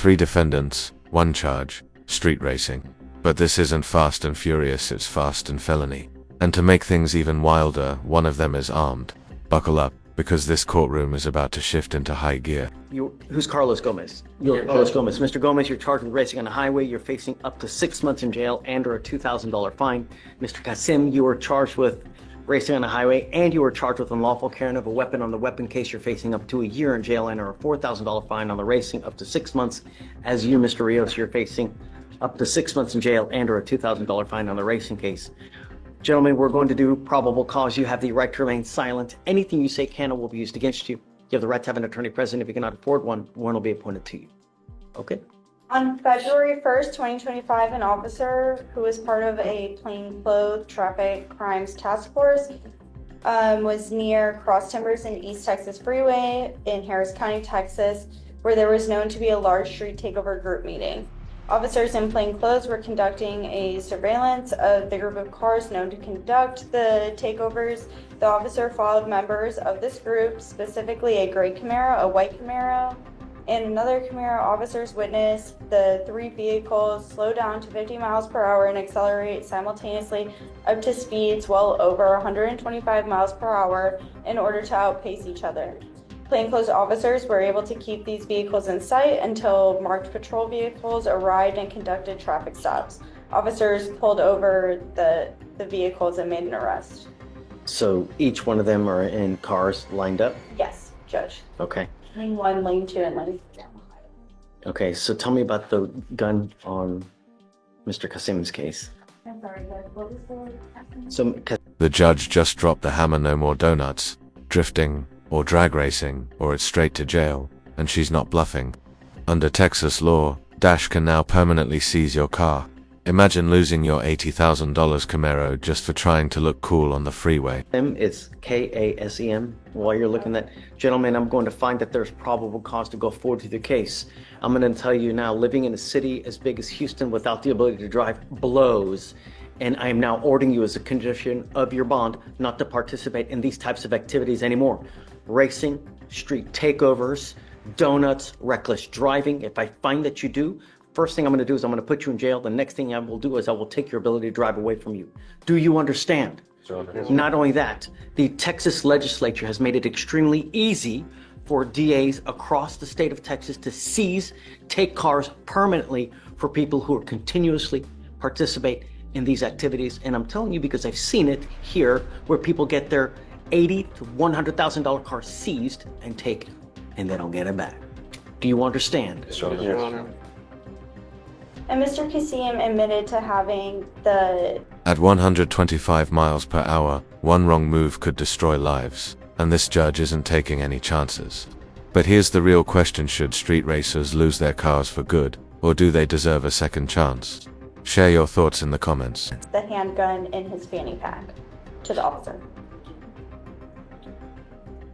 3 defendants, 1 charge, street racing. But this isn't Fast and Furious, it's Fast and Felony. And to make things even wilder, one of them is armed. Buckle up, because this courtroom is about to shift into high gear. Who's Carlos Gomez? You're Carlos Gomez. Mr. Gomez, you're charged with racing on a highway. You're facing up to 6 months in jail and or a $2,000 fine. Mr. Kasim, you are charged with racing on a highway, and you are charged with unlawful carrying of a weapon. On the weapon case, you're facing up to a year in jail and or a $4,000 fine. On the racing, up to 6 months. As you, Mr. Rios, you're facing up to 6 months in jail and or a $2,000 fine on the racing case. Gentlemen, we're going to do probable cause. You have the right to remain silent. Anything you say can or will be used against you. You have the right to have an attorney present. If you cannot afford one, one will be appointed to you. Okay? On February 1st, 2025, an officer who was part of a plainclothes traffic crimes task force was near Cross Timbers and East Texas Freeway in Harris County, Texas, where there was known to be a large street takeover group meeting. Officers in plain clothes were conducting a surveillance of the group of cars known to conduct the takeovers. The officer followed members of this group, specifically a gray Camaro, a white Camaro, and another Camaro. Officers witnessed the 3 vehicles slow down to 50 miles per hour and accelerate simultaneously up to speeds well over 125 miles per hour in order to outpace each other. Plainclothes officers were able to keep these vehicles in sight until marked patrol vehicles arrived and conducted traffic stops. Officers pulled over the vehicles and made an arrest. So each one of them are in cars lined up? Yes, Judge. Okay. Lane 1, lane 2, and lane 3. Okay, so tell me about the gun on Mr. Kasim's case. I'm sorry, Judge. What was the... The judge just dropped the hammer, no more donuts, drifting, or drag racing, or it's straight to jail, and she's not bluffing. Under Texas law, Dash can now permanently seize your car. Imagine losing your $80,000 Camaro just for trying to look cool on the freeway. It's Kasem. While you're looking at, gentlemen, I'm going to find that there's probable cause to go forward with the case. I'm going to tell you now, living in a city as big as Houston without the ability to drive blows. And I am now ordering you as a condition of your bond not to participate in these types of activities anymore. Racing, street takeovers, donuts, reckless driving. If I find that you do, first thing I'm going to do is I'm going to put you in jail. The next thing I will do is I will take your ability to drive away from you. Do you understand? Not only that, the Texas legislature has made it extremely easy for DAs across the state of Texas to seize, take cars permanently for people who are continuously participate in these activities. And I'm telling you because I've seen it here where people get their $80,000 to $100,000 car seized and taken, and they don't get it back. Do you understand? Yes, Your Honor. And Mr. Kasim admitted to having the... At 125 miles per hour, one wrong move could destroy lives, and this judge isn't taking any chances. But here's the real question: should street racers lose their cars for good, or do they deserve a second chance? Share your thoughts in the comments. the handgun in his fanny pack to the officer.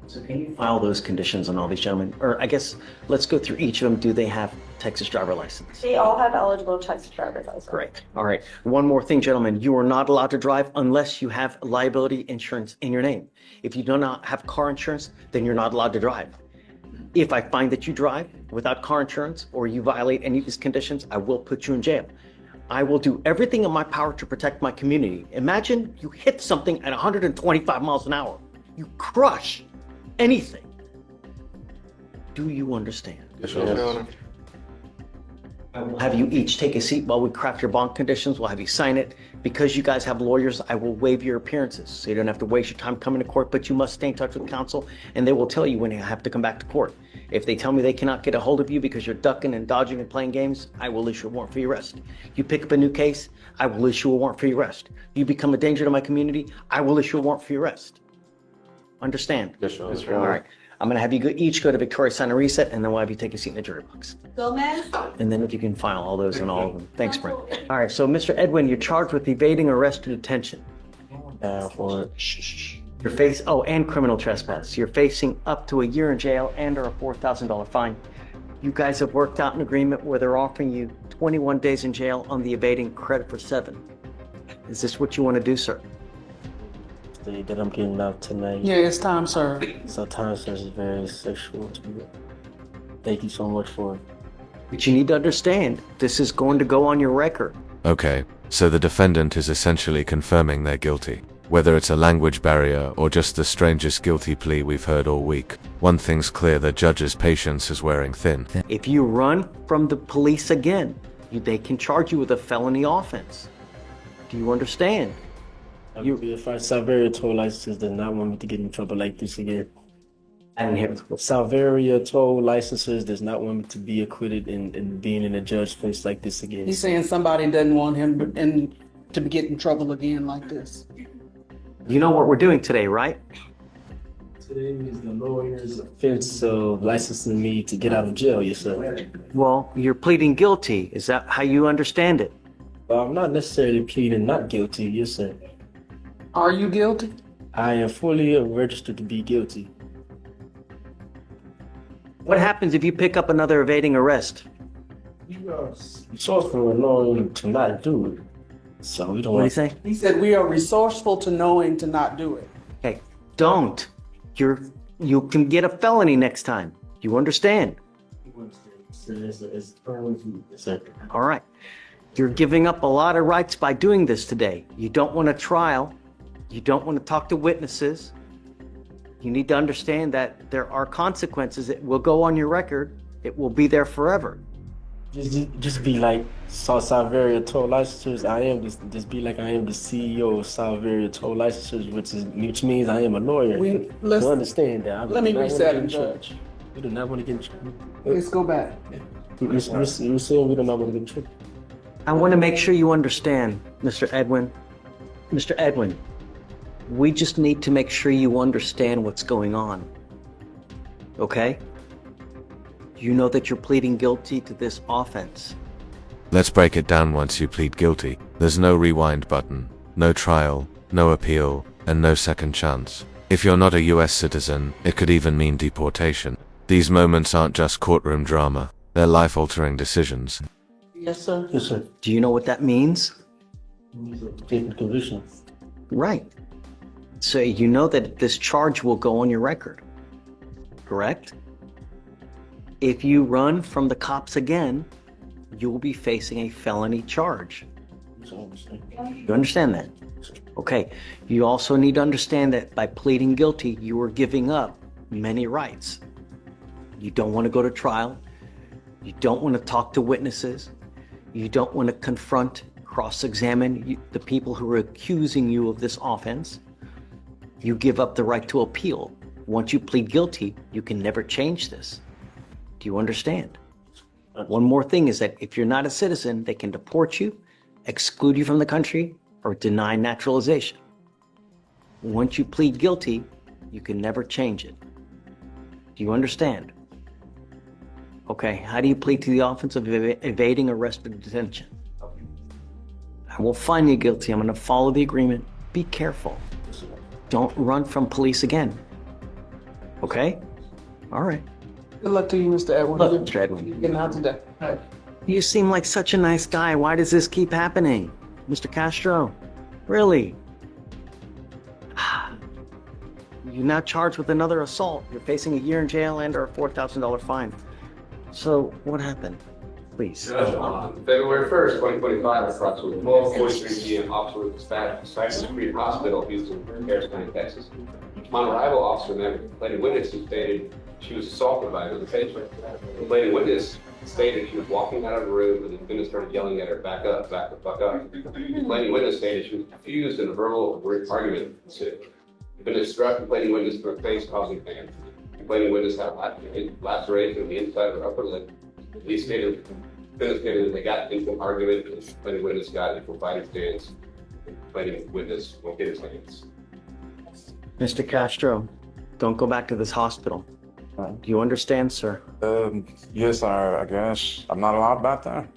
So can you file those conditions on all these gentlemen? Or I guess, let's go through each of them. Do they have Texas driver license? They all have eligible Texas driver's license. Great. All right. One more thing, gentlemen. You are not allowed to drive unless you have liability insurance in your name. If you do not have car insurance, then you're not allowed to drive. If I find that you drive without car insurance or you violate any of these conditions, I will put you in jail. I will do everything in my power to protect my community. Imagine you hit something at 125 miles an hour. You crush anything. Do you understand? Yes, Your Honor. I will have you each take a seat while we craft your bond conditions. We'll have you sign it. Because you guys have lawyers, I will waive your appearances, so you don't have to waste your time coming to court, but you must stay in touch with counsel, and they will tell you when you have to come back to court. If they tell me they cannot get a hold of you because you're ducking and dodging and playing games, I will issue a warrant for your arrest. You pick up a new case, I will issue a warrant for your arrest. You become a danger to my community, I will issue a warrant for your arrest. Understand? Yes, Your Honor. All right. I'm going to have you each go to Victoria, sign a reset, and then we'll have you take a seat in the jury box. Gomez? And then if you can file all those and all of them. Thanks, Brent. All right, so Mr. Edwin, you're charged with evading arrest or detention. And criminal trespass. You're facing up to a year in jail and or a $4,000 fine. You guys have worked out an agreement where they're offering you 21 days in jail on the evading, credit for 7. Is this what you want to do, sir? That I'm getting out tonight. Yeah, it's time, sir. So time is very sexual to me. Thank you so much for But you need to understand, this is going to go on your record. Okay, so the defendant is essentially confirming they're guilty. Whether it's a language barrier or just the strangest guilty plea we've heard all week, one thing's clear: the judge's patience is wearing thin. If you run from the police again, they can charge you with a felony offense. Do you understand? If our Salveria toll licenses does not want me to get in trouble like this again. I didn't hear. Salveria toll licenses does not want me to be acquitted and being in a judge's face like this again. He's saying somebody doesn't want him to get in trouble again like this. You know what we're doing today, right? Today is the lawyer's offense of licensing me to get out of jail, yes, sir. Well, you're pleading guilty. Is that how you understand it? I'm not necessarily pleading not guilty, yes, sir. Are you guilty? I am fully registered to be guilty. What happens if you pick up another evading arrest? You are resourceful and knowing to not do it. So we don't What do you want say? He said we are resourceful to knowing to not do it. Okay, don't. You can get a felony next time. You understand? All right. You're giving up a lot of rights by doing this today. You don't want a trial. You don't want to talk to witnesses. You need to understand that there are consequences. It will go on your record. It will be there forever. Just be like Salveria Toll Licensures. I am just be like I am the CEO of Salveria Toll Licensures, which means I am a lawyer. You understand that? Let me reset and judge. We do not want to get in trouble. Let's go back. You saying we do not want to get in trouble? I want to make sure you understand, Mr. Edwin. Mr. Edwin, we just need to make sure you understand what's going on. Okay? You know that you're pleading guilty to this offense. Let's break it down. Once you plead guilty, there's no rewind button, no trial, no appeal, and no second chance. If you're not a US citizen, it could even mean deportation. These moments aren't just courtroom drama, they're life-altering decisions. Yes, sir. Yes, sir. Do you know what that means? Taking conviction. Right. So you know that this charge will go on your record, correct? If you run from the cops again, you will be facing a felony charge. You understand that? Okay. You also need to understand that by pleading guilty, you are giving up many rights. You don't want to go to trial. You don't want to talk to witnesses. You don't want to confront, cross-examine the people who are accusing you of this offense. You give up the right to appeal. Once you plead guilty, you can never change this. Do you understand? One more thing is that if you're not a citizen, they can deport you, exclude you from the country, or deny naturalization. Once you plead guilty, you can never change it. Do you understand? Okay, how do you plead to the offense of evading arrest or detention? I will find you guilty. I'm going to follow the agreement. Be careful. Don't run from police again. Okay? All right. Good luck to you, Mr. Edwin. Look, Mr. Edwin. You're getting out today. All right. You seem like such a nice guy. Why does this keep happening? Mr. Castro? Really? You're now charged with another assault. You're facing a year in jail and or a $4,000 fine. So, what happened? Please. On February 1st, 2025, approximately 12:43 p.m., officer was dispatched to Cypress Creek Hospital, Houston, Harris County, Texas. Upon arrival, officer met a complaining witness who stated she was assaulted by another patient. The complaining witness stated she was walking out of the room and the defendant started yelling at her, "Back up, back the fuck up." The complaining witness stated she was confused in a verbal argument. The defendant struck the complaining witness to her face, causing pain. The complaining witness had laceration on the inside of her upper lip. He stated, the defendant stated that they got into an argument and the complaining witness got into a fighting stance. The complaining witness won't get his hands. Mr. Castro, don't go back to this hospital. Do you understand, sir? Yes, I guess. I'm not allowed back there.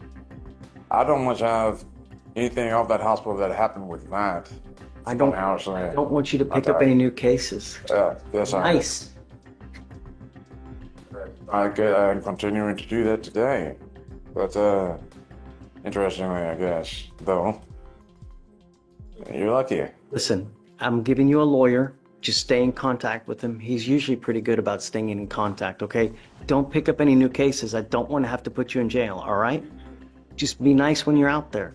I don't much have anything off that hospital that happened with that. I don't want you to pick up any new cases. Yes, Nice. I'm continuing to do that today. But, interestingly, I guess, though, you're lucky. Listen, I'm giving you a lawyer. Just stay in contact with him. He's usually pretty good about staying in contact, okay? Don't pick up any new cases. I don't want to have to put you in jail, all right? Just be nice when you're out there.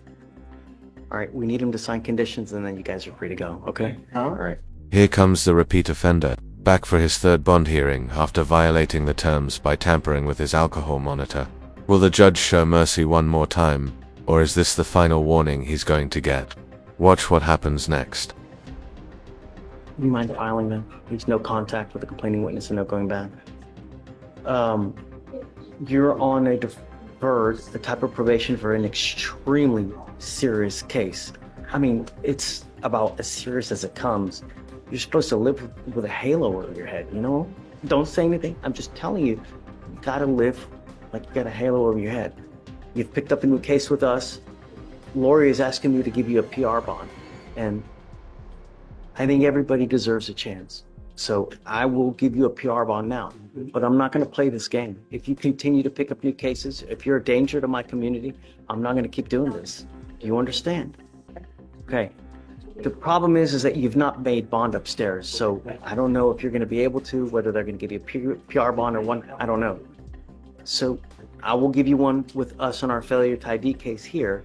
All right, we need him to sign conditions and then you guys are free to go, okay? All right. Here comes the repeat offender, back for his third bond hearing after violating the terms by tampering with his alcohol monitor. Will the judge show mercy one more time, or is this the final warning he's going to get? Watch what happens next. You mind filing them? There's no contact with the complaining witness and no going back. You're on a deferred, the type of probation for an extremely serious case. I mean, it's about as serious as it comes. You're supposed to live with a halo over your head, you know? Don't say anything. I'm just telling you, you gotta live like you got a halo over your head. You've picked up a new case with us. Lori is asking me to give you a PR bond, and I think everybody deserves a chance. So I will give you a PR bond now, but I'm not gonna play this game. If you continue to pick up new cases, if you're a danger to my community, I'm not gonna keep doing this. Do you understand? Okay. The problem is that you've not made bond upstairs, so I don't know if you're gonna be able to, whether they're gonna give you a PR bond or one, I don't know. So I will give you one with us on our failure to ID case here,